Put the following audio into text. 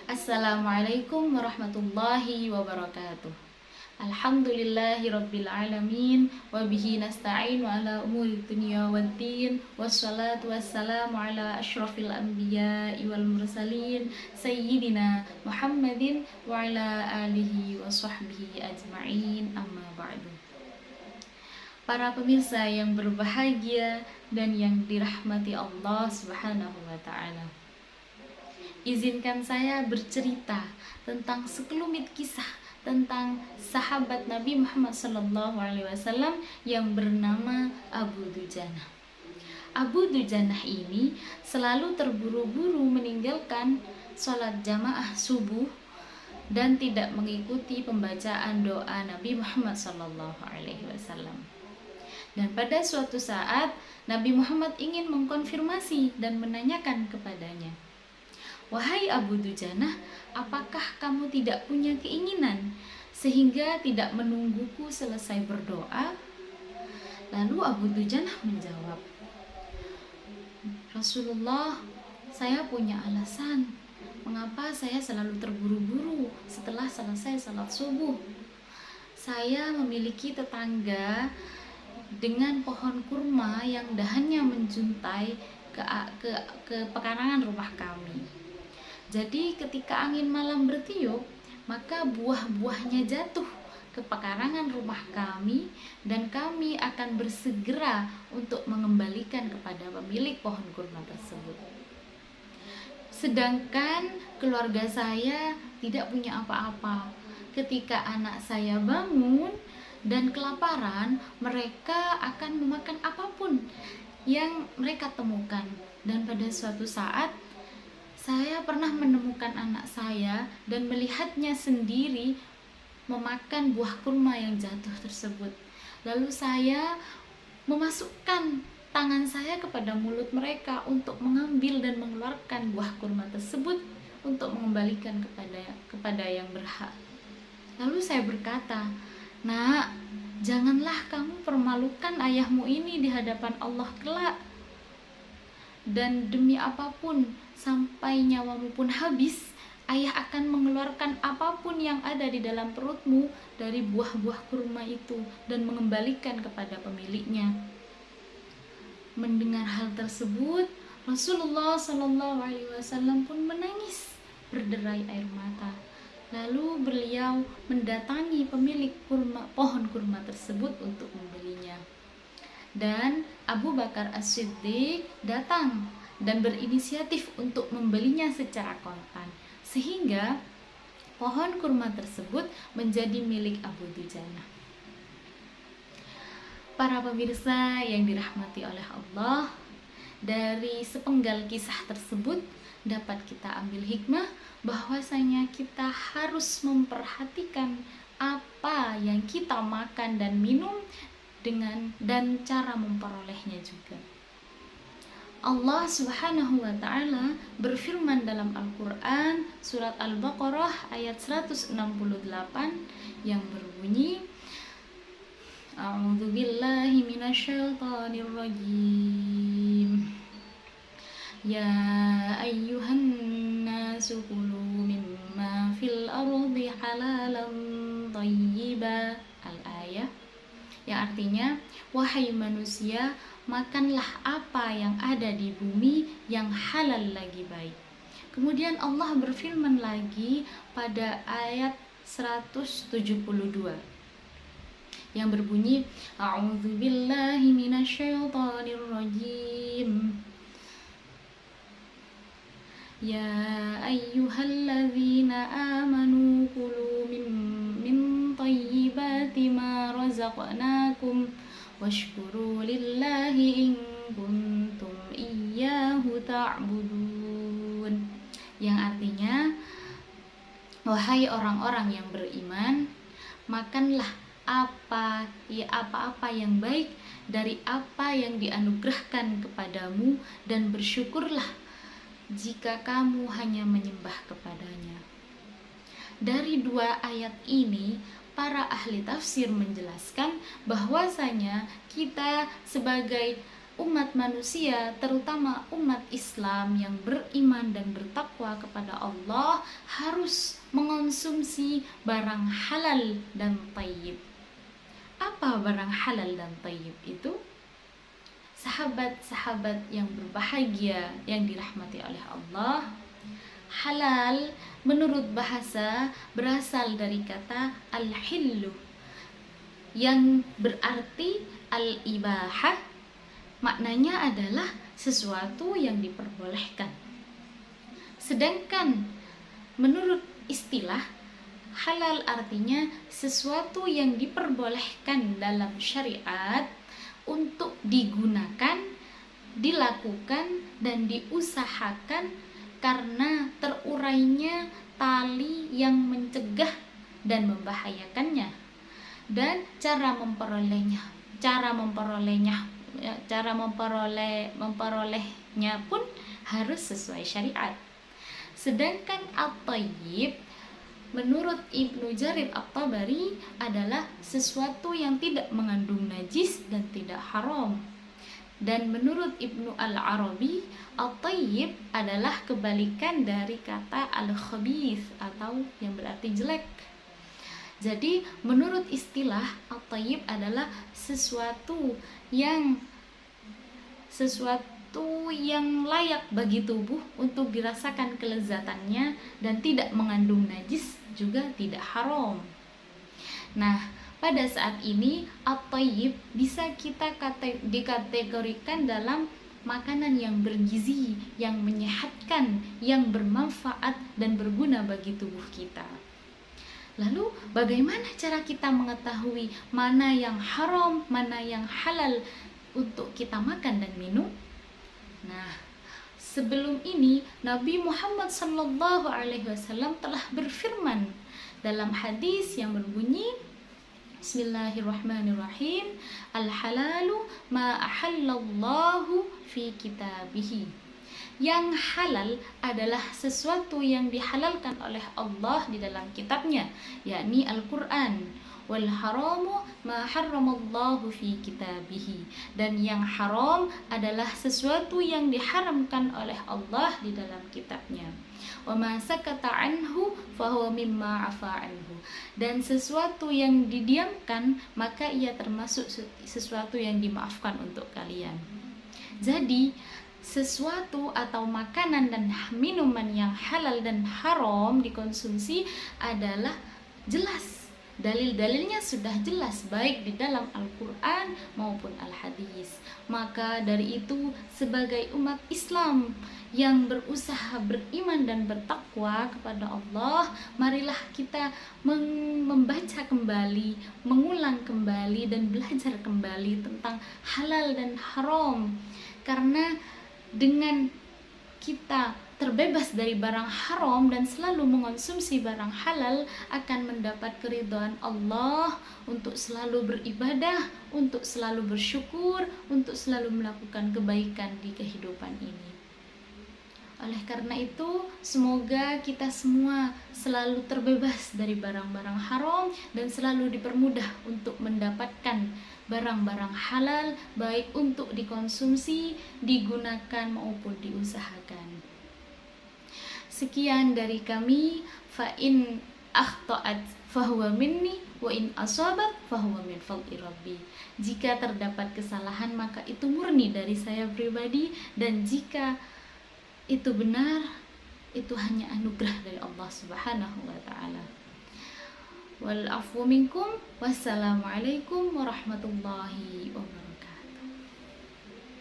Assalamualaikum warahmatullahi wabarakatuh. Alhamdulillahirabbil alamin wa bihi nasta'inu ala umuri dunya waddin wassalatu wassalamu ala asyrafil anbiya'i wal mursalin sayyidina Muhammadin wa ala alihi wa sahbihi ajma'in, amma ba'du. Para pemirsa yang berbahagia dan yang dirahmati Allah Subhanahu wa taala. Izinkan saya bercerita tentang sekelumit kisah tentang sahabat Nabi Muhammad SAW yang bernama Abu Dujanah. Abu Dujanah ini selalu terburu-buru meninggalkan sholat jamaah subuh dan tidak mengikuti pembacaan doa Nabi Muhammad SAW. Dan pada suatu saat Nabi Muhammad ingin mengkonfirmasi dan menanyakan kepadanya, "Wahai Abu Dujanah, apakah kamu tidak punya keinginan sehingga tidak menungguku selesai berdoa?" Lalu Abu Dujanah menjawab, "Rasulullah, saya punya alasan mengapa saya selalu terburu-buru setelah selesai salat subuh. Saya memiliki tetangga dengan pohon kurma yang dahannya menjuntai ke pekarangan rumah kami. Jadi ketika angin malam bertiup, maka buah-buahnya jatuh ke pekarangan rumah kami dan kami akan bersegera untuk mengembalikan kepada pemilik pohon kurma tersebut. Sedangkan keluarga saya tidak punya apa-apa. Ketika anak saya bangun dan kelaparan, mereka akan memakan apapun yang mereka temukan. Dan pada suatu saat saya pernah menemukan anak saya dan melihatnya sendiri memakan buah kurma yang jatuh tersebut. Lalu saya memasukkan tangan saya kepada mulut mereka untuk mengambil dan mengeluarkan buah kurma tersebut untuk mengembalikan kepada yang berhak. Lalu saya berkata, 'Nak, janganlah kamu permalukan ayahmu ini di hadapan Allah kelak. Dan demi apapun, sampai nyawamu pun habis, ayah akan mengeluarkan apapun yang ada di dalam perutmu dari buah-buah kurma itu dan mengembalikan kepada pemiliknya.' Mendengar hal tersebut, Rasulullah SAW pun menangis berderai air mata. Lalu beliau mendatangi pemilik pohon kurma tersebut untuk membelinya. Dan Abu Bakar As-Siddiq datang dan berinisiatif untuk membelinya secara kontan, sehingga pohon kurma tersebut menjadi milik Abu Dujanah. Para pemirsa yang dirahmati oleh Allah, dari sepenggal kisah tersebut dapat kita ambil hikmah bahwasanya kita harus memperhatikan apa yang kita makan dan minum dan cara memperolehnya juga. Allah Subhanahu wa taala berfirman dalam Al-Qur'an surat Al-Baqarah ayat 168 yang berbunyi, A'udzu billahi minasyaitonir rajim. Ya ayyuhan nasu kulu mimma fil ardi halalan thayyiba. Al-ayah, yang artinya, wahai manusia, makanlah apa yang ada di bumi yang halal lagi baik. Kemudian Allah berfirman lagi pada ayat 172 yang berbunyi, A'udzu billahi minasyaitonir rajim. Ya ayyuhalladzina amanu kulu min thayyibati ma razaqnakum washkuru lillahi in kuntum iyyahu ta'budun. Yang artinya, wahai orang-orang yang beriman, makanlah apa-apa yang baik dari apa yang dianugerahkan kepadamu dan bersyukurlah jika kamu hanya menyembah kepadanya. Dari dua ayat ini, para ahli tafsir menjelaskan bahwasanya kita sebagai umat manusia, terutama umat Islam yang beriman dan bertakwa kepada Allah, harus mengonsumsi barang halal dan thayyib. Apa barang halal dan thayyib itu? Sahabat-sahabat yang berbahagia yang dirahmati oleh Allah, halal menurut bahasa berasal dari kata al-hillu yang berarti al-ibahah. Maknanya adalah sesuatu yang diperbolehkan. Sedangkan menurut istilah, halal artinya sesuatu yang diperbolehkan dalam syariat untuk digunakan, dilakukan, dan diusahakan karena terurainya tali yang mencegah dan membahayakannya. Dan cara memperolehnya pun harus sesuai syariat. Sedangkan at-thayyib menurut Ibnu Jarir At-Tabari adalah sesuatu yang tidak mengandung najis dan tidak haram. Dan menurut Ibnu Al-Arabi, at-thayyib adalah kebalikan dari kata al-khabith atau yang berarti jelek. Jadi menurut istilah, at-thayyib adalah sesuatu yang layak bagi tubuh untuk dirasakan kelezatannya dan tidak mengandung najis, juga tidak haram. Nah, pada saat ini at-thayyib bisa kita dikategorikan dalam makanan yang bergizi, yang menyehatkan, yang bermanfaat dan berguna bagi tubuh kita. Lalu bagaimana cara kita mengetahui mana yang haram, mana yang halal untuk kita makan dan minum? Nah, sebelum ini Nabi Muhammad SAW telah berfirman dalam hadis yang berbunyi, Bismillahirrahmanirrahim, al-halalu ma ahallallahu fi kitabihi. Yang halal adalah sesuatu yang dihalalkan oleh Allah di dalam kitabnya, yakni Al-Quran. Wal haramu ma harramallahu fi kitabihi. Dan yang haram adalah sesuatu yang diharamkan oleh Allah di dalam kitabnya. Wa ma sakata anhu fahuwa mimma afa anhu. Dan sesuatu yang didiamkan, maka ia termasuk sesuatu yang dimaafkan untuk kalian. Jadi sesuatu atau makanan dan minuman yang halal dan haram dikonsumsi adalah jelas. Dalil-dalilnya sudah jelas baik di dalam Al-Quran maupun Al-Hadis. Maka dari itu, sebagai umat Islam yang berusaha beriman dan bertakwa kepada Allah, marilah kita membaca kembali, mengulang kembali dan belajar kembali tentang halal dan haram. Karena dengan kita terbebas dari barang haram dan selalu mengonsumsi barang halal, akan mendapat keridhaan Allah untuk selalu beribadah, untuk selalu bersyukur, untuk selalu melakukan kebaikan di kehidupan ini. Oleh karena itu, semoga kita semua selalu terbebas dari barang-barang haram dan selalu dipermudah untuk mendapatkan barang-barang halal, baik untuk dikonsumsi, digunakan maupun diusahakan. Sekian dari kami. Fa in akhta'at fahuwa minni wa in asabat fahuwa min fadli rabbi. Jika terdapat kesalahan maka itu murni dari saya pribadi, dan jika itu benar, itu hanya anugerah dari Allah Subhanahu wa taala. Wal afwu minkum. Wassalamualaikum warahmatullahi wabarakatuh.